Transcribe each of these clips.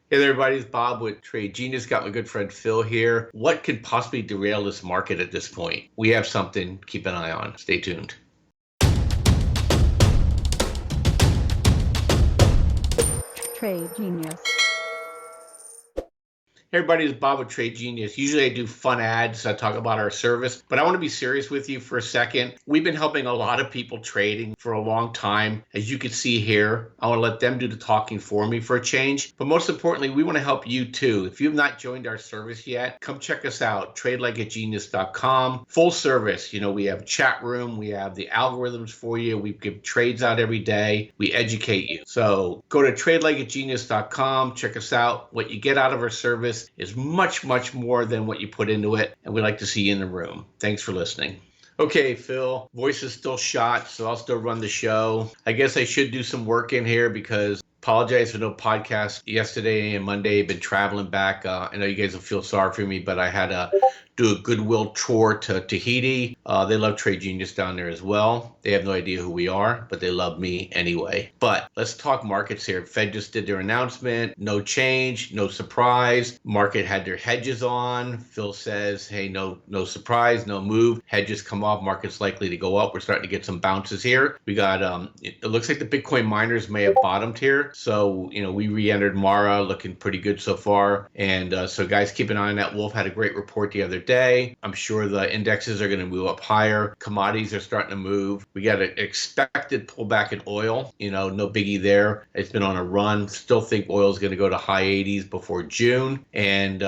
Hey there, everybody. It's Bob with Trade Genius. Got my good friend Phil here. What could possibly derail this market at this point? We have something. Keep an eye on. Stay tuned. Trade Genius. Hey everybody, it's Bob with Trade Genius. Usually I do fun ads. I talk about our service, but I want to be serious with you for a second. We've been helping a lot of people trading for a long time. As you can see here, I want to let them do the talking for me for a change. But most importantly, we want to help you too. If you've not joined our service yet, come check us out, tradelikeagenius.com. Full service. We have chat room. We have the algorithms for you. We give trades out every day. We educate you. So go to tradelikeagenius.com. Check us out. What you get out of our service is much, much more than what you put into it. And we'd like to see you in the room. Thanks for listening. Okay, Phil, voice is still shot, so I'll still run the show. I guess I should do some work in here because apologize for no podcast yesterday and Monday. Been traveling back. I know you guys will feel sorry for me, but I had to do a goodwill tour to Tahiti. They love Trade Genius down there as well. They have no idea who we are, but they love me anyway. But let's talk markets here. Fed just did their announcement. No change, no surprise. Market had their hedges on. Phil says, hey, no surprise, no move. Hedges come off. Market's likely to go up. We're starting to get some bounces here. We got, it looks like the Bitcoin miners may have bottomed here. So, we re-entered Mara, looking pretty good so far. And so guys, keep an eye on that. Wolf had a great report the other day. I'm sure the indexes are going to move up higher. Commodities are starting to move. We got an expected pullback in oil. No biggie there. It's been on a run. Still think oil is going to go to high 80s before June. And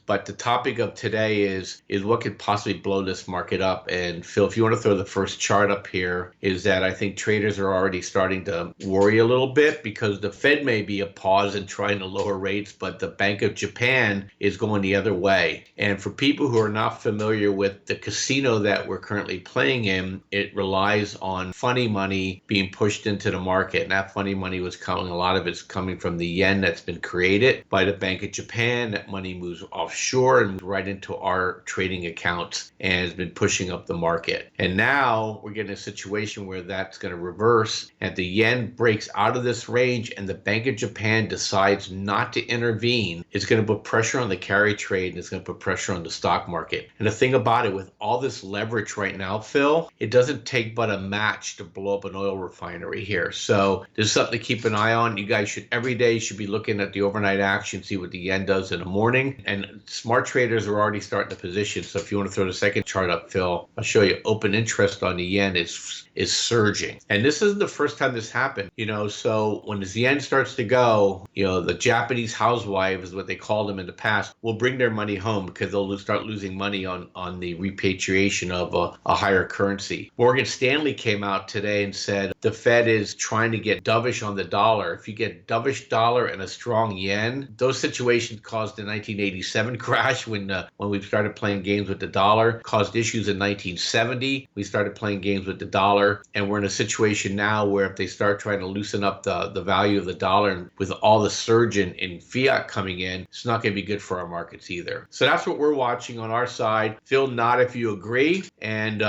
but the topic of today is what could possibly blow this market up. And Phil, if you want to throw the first chart up here, is that I think traders are already starting to worry a little bit because the Fed may be a pause in trying to lower rates, but the Bank of Japan is going the other way. And for people who are not familiar with the casino that we're currently playing in, it relies on funny money being pushed into the market. And that funny money was coming, a lot of it's coming from the yen that's been created by the Bank of Japan. That money moves offshore and moves right into our trading accounts and has been pushing up the market. And now we're getting a situation where that's going to reverse and the yen breaks out of this range and the Bank of Japan decides not to intervene. It's going to put pressure on the carry trade and it's going to put pressure on the stock market. And the thing about it, with all this leverage right now, Phil, it doesn't take but a match to blow up an oil refinery here. So there's something to keep an eye on. You guys should every day be looking at the overnight action, see what the yen does in the morning. And smart traders are already starting to position. So if you want to throw the second chart up, Phil, I'll show you open interest on the yen is surging. And this isn't the first time this happened. So when the yen starts to go, the Japanese housewives, what they called them in the past, will bring their money home because they'll start losing money on the repatriation of a higher currency. Morgan Stanley came out today and said the Fed is trying to get dovish on the dollar. If you get dovish dollar and a strong yen, those situations caused the 1987 crash when we started playing games with the dollar, caused issues in 1970. We started playing games with the dollar, and we're in a situation now where if they start trying to loosen up the value of the dollar and with all the surge in fiat coming in, it's not going to be good for our markets either. So that's what we're watching on our side. Phil, nod if you agree, and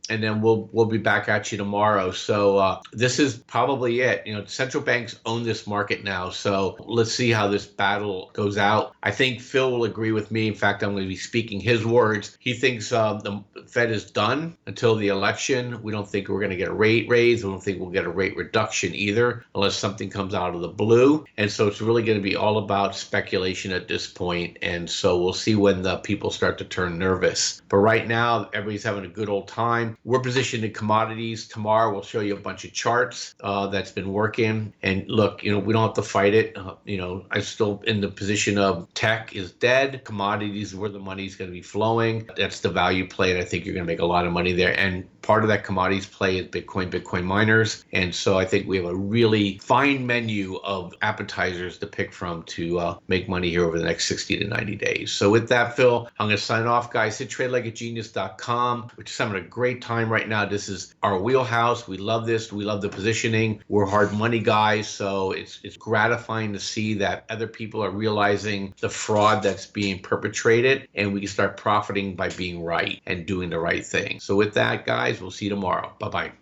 then we'll be back at you tomorrow. So this is probably it. Central banks own this market now. So let's see how this battle goes out. I think Phil will agree with me. In fact, I'm going to be speaking his words. He thinks the Fed is done until the election. We don't think we're going to get a rate raise. We don't think we'll get a rate reduction either, unless something comes out of the blue. And so it's really going to be all about speculation at this point. And so we'll see when the people start to turn nervous. But right now, everybody's having a good old time. We're positioned in commodities. Tomorrow, we'll show you a bunch of charts that's been working. And look, we don't have to fight it. I'm still in the position of tech is dead. Commodities is where the money is going to be flowing. That's the value play. And I think you're going to make a lot of money there. And part of that commodities play is Bitcoin miners. And so I think we have a really fine menu of appetizers to pick from to make money here over the next 60 to 90 days. So with that, Phil, I'm going to sign off, guys. Hit tradelikeagenius.com. We're just having a great time right now. This is our wheelhouse. We love this. We love the positioning. We're hard money guys. So it's gratifying to see that other people are realizing the fraud that's being perpetrated, and we can start profiting by being right and doing the right thing. So with that, guys, we'll see you tomorrow. Bye-bye.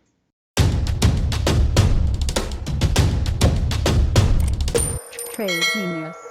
Trade Genius.